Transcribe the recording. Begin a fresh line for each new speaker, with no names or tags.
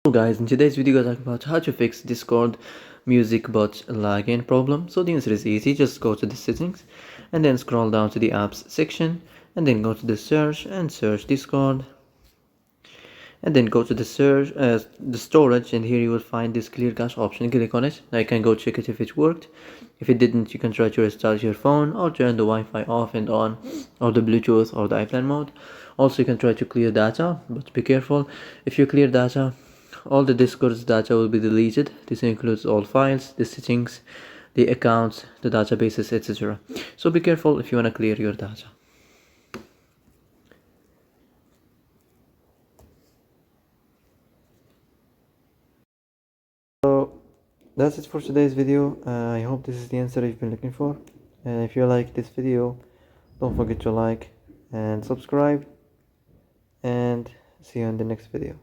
Hello guys, in today's video we're talking about how to fix Discord music bot lagging problem. So the answer is easy. Just go to the settings and then scroll down to the apps section and then go to the search and search Discord, and then go to the storage, and here you will find this clear cache option. Click on it. Now you can go check it if it worked. If it didn't, you can try to restart your phone or turn the Wi-Fi off and on, or the Bluetooth or the airplane mode. Also, you can try to clear data, but be careful. If you clear data, all the Discord's data will be deleted. This includes all files, the settings, the accounts, the databases, etc. So be careful if you want to clear your data. So that's it for today's video. I hope this is the answer you've been looking for. And if you like this video, don't forget to like and subscribe, and see you in the next video.